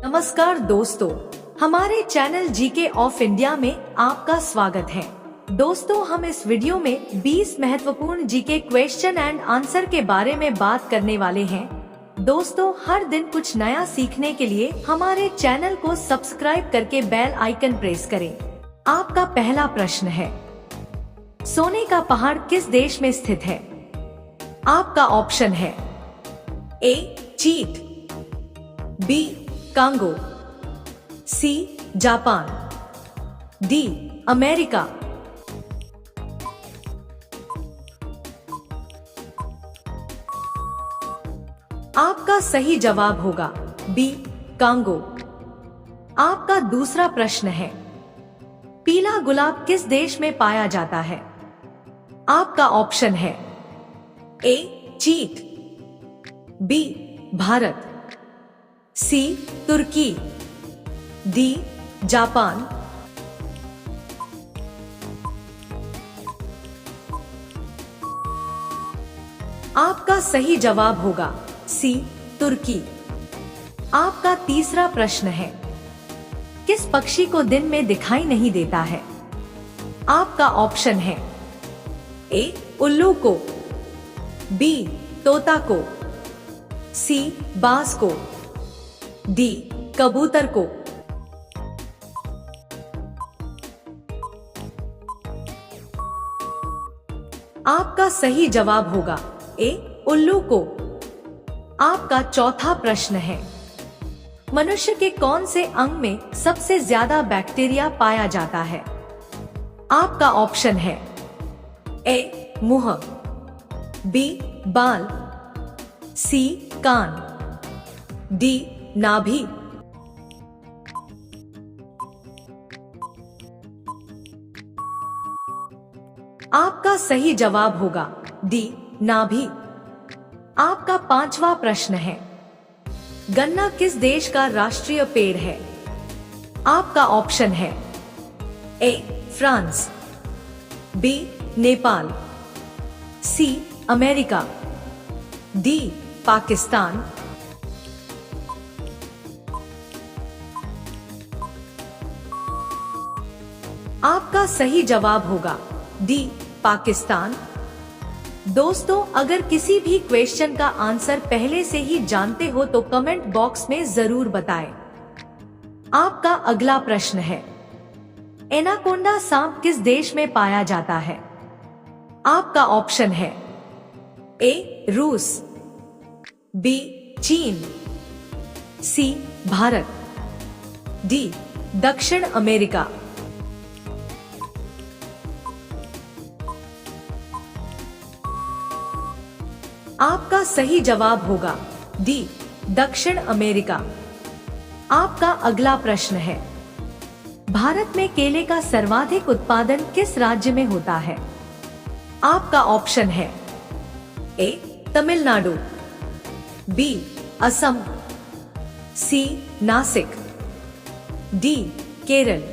नमस्कार दोस्तों, हमारे चैनल जीके ऑफ इंडिया में आपका स्वागत है। दोस्तों, हम इस वीडियो में 20 महत्वपूर्ण जीके क्वेश्चन एंड आंसर के बारे में बात करने वाले हैं। दोस्तों, हर दिन कुछ नया सीखने के लिए हमारे चैनल को सब्सक्राइब करके बेल आइकन प्रेस करें। आपका पहला प्रश्न है, सोने का पहाड़ किस देश में स्थित है? आपका ऑप्शन है ए चीन, B Congo, C Japan, D America. आपका सही जवाब होगा बी कांगो। आपका दूसरा प्रश्न है, पीला गुलाब किस देश में पाया जाता है? आपका ऑप्शन है ए चीन, बी भारत, सी तुर्की, डी जापान। आपका सही जवाब होगा सी तुर्की। आपका तीसरा प्रश्न है, किस पक्षी को दिन में दिखाई नहीं देता है? आपका ऑप्शन है ए उल्लू को, बी तोता को, सी बाज को, डी कबूतर को। आपका सही जवाब होगा ए उल्लू को। आपका चौथा प्रश्न है, मनुष्य के कौन से अंग में सबसे ज्यादा बैक्टीरिया पाया जाता है? आपका ऑप्शन है ए मुंह, बी बाल, सी कान, डी नाभि। आपका सही जवाब होगा डी नाभि। आपका पांचवा प्रश्न है, गन्ना किस देश का राष्ट्रीय पेड़ है? आपका ऑप्शन है A France, B Nepal, C America, D Pakistan. आपका सही जवाब होगा डी पाकिस्तान। दोस्तों, अगर किसी भी क्वेश्चन का आंसर पहले से ही जानते हो तो कमेंट बॉक्स में जरूर बताएं। आपका अगला प्रश्न है, एनाकोंडा सांप किस देश में पाया जाता है? आपका ऑप्शन है ए रूस, बी चीन, सी भारत, डी दक्षिण अमेरिका। आपका सही जवाब होगा डी दक्षिण अमेरिका। आपका अगला प्रश्न है, भारत में केले का सर्वाधिक उत्पादन किस राज्य में होता है? आपका ऑप्शन है ए तमिलनाडु, बी असम, सी नासिक, डी केरल।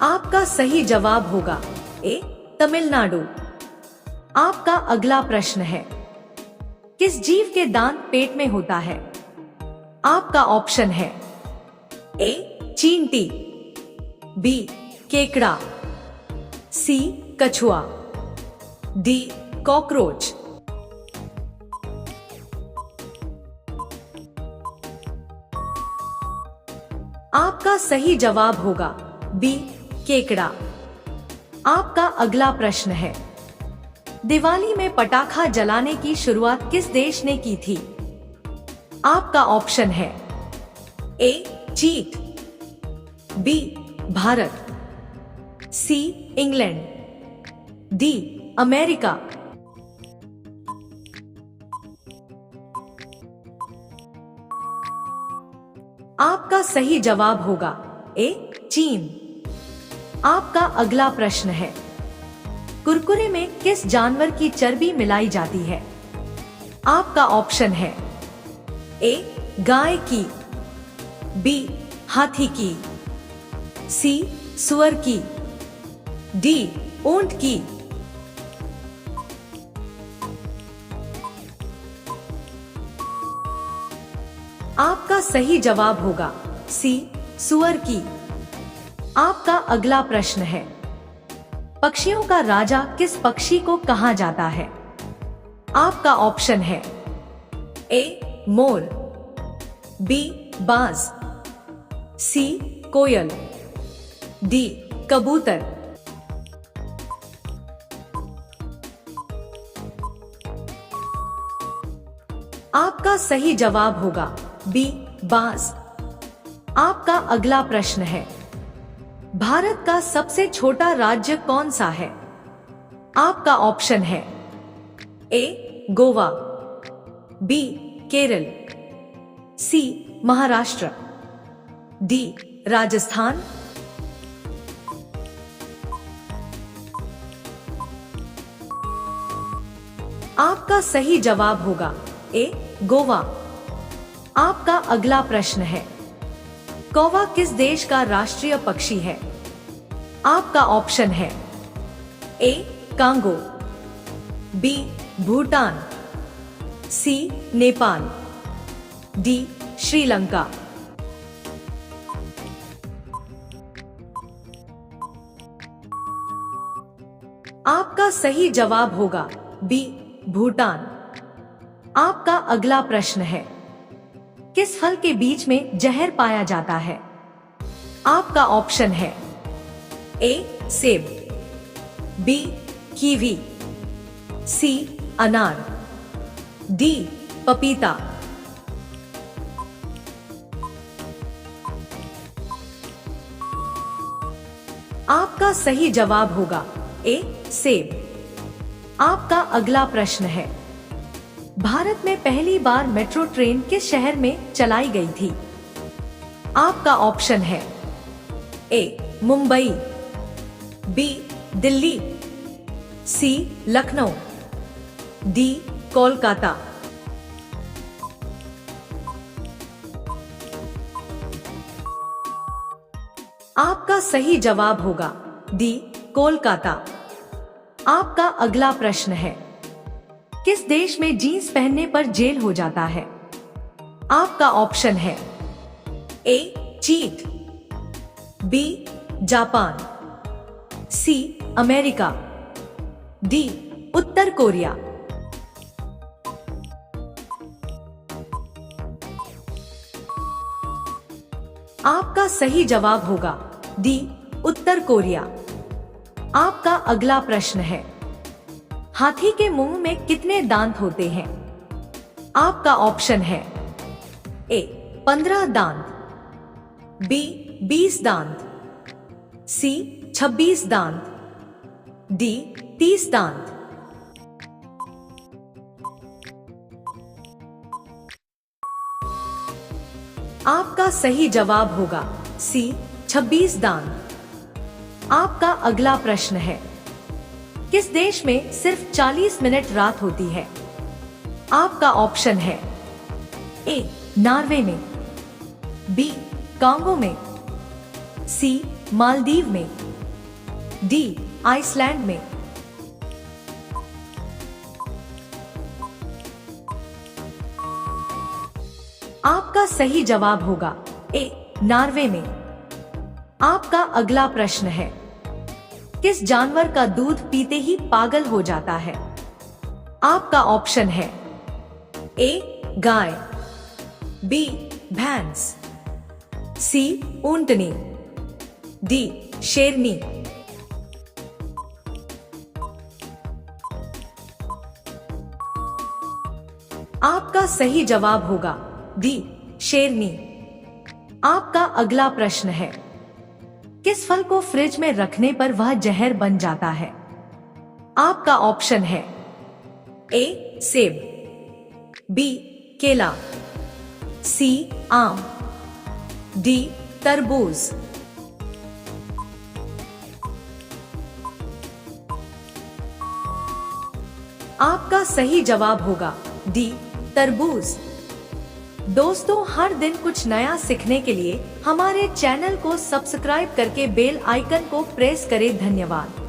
आपका सही जवाब होगा ए तमिलनाडु। आपका अगला प्रश्न है, किस जीव के दांत पेट में होता है? आपका ऑप्शन है ए चींटी, बी केकड़ा, सी कछुआ, डी कॉकरोच। आपका सही जवाब होगा बी केकड़ा। आपका अगला प्रश्न है, दिवाली में पटाखा जलाने की शुरुआत किस देश ने की थी? आपका ऑप्शन है ए चीन, B Bharat, C England, D America. आपका सही जवाब होगा ए चीन। आपका अगला प्रश्न है, कुरकुरे में किस जानवर की चर्बी मिलाई जाती है? आपका ऑप्शन है ए गाय की, बी हाथी की, सी सुअर की, डी ऊंट की। आपका सही जवाब होगा सी, सुअर की। आपका अगला प्रश्न है, पक्षियों का राजा किस पक्षी को कहा जाता है? आपका ऑप्शन है ए, मोर, बी, बाज, सी, कोयल, डी, कबूतर। आपका सही जवाब होगा बी, बाज। आपका अगला प्रश्न है, भारत का सबसे छोटा राज्य कौन सा है? आपका ऑप्शन है ए, गोवा, बी, केरल, सी, महाराष्ट्र, डी, राजस्थान। आपका सही जवाब होगा ए, गोवा। आपका अगला प्रश्न है, कौवा किस देश का राष्ट्रीय पक्षी है? आपका ऑप्शन है ए, कांगो, बी, भूटान, सी, नेपाल, डी, श्रीलंका। आपका सही जवाब होगा बी, भूटान। आपका अगला प्रश्न है, किस फल के बीज में जहर पाया जाता है? आपका ऑप्शन है ए, सेब, बी, कीवी, सी, अनार, डी, पपीता। आपका सही जवाब होगा ए, सेब। आपका अगला प्रश्न है, भारत में पहली बार मेट्रो ट्रेन किस शहर में चलाई गई थी? आपका ऑप्शन है ए, मुंबई, बी, दिल्ली, सी, लखनऊ, डी, कोलकाता। आपका सही जवाब होगा डी, कोलकाता। आपका अगला प्रश्न है, किस देश में जींस पहनने पर जेल हो जाता है? आपका ऑप्शन है ए, चीन, बी, जापान, सी, अमेरिका, डी, उत्तर कोरिया। आपका सही जवाब होगा डी, उत्तर कोरिया। आपका अगला प्रश्न है, हाथी के मुंह में कितने दांत होते हैं? आपका ऑप्शन है ए, 15 दांत, बी, 20 दांत, सी, 26 दांत, डी, 30 दांत। आपका सही जवाब होगा सी, 26 दांत। आपका अगला प्रश्न है, किस देश में सिर्फ 40 मिनट रात होती है? आपका ऑप्शन है ए, नॉर्वे में, बी, कांगो में, सी, मालदीव में, डी, आइसलैंड में। आपका सही जवाब होगा ए, नॉर्वे में। आपका अगला प्रश्न है, किस जानवर का दूध पीते ही पागल हो जाता है? आपका ऑप्शन है ए, गाय, बी, भैंस, सी, ऊंटनी, डी, शेरनी। आपका सही जवाब होगा डी, शेरनी। आपका अगला प्रश्न है, किस फल को फ्रिज में रखने पर वह जहर बन जाता है? आपका ऑप्शन है ए, सेब, बी, केला, सी, आम, डी, तरबूज। आपका सही जवाब होगा डी, तरबूज। दोस्तों, हर दिन कुछ नया सीखने के लिए हमारे चैनल को सब्सक्राइब करके बेल आइकन को प्रेस करें। धन्यवाद।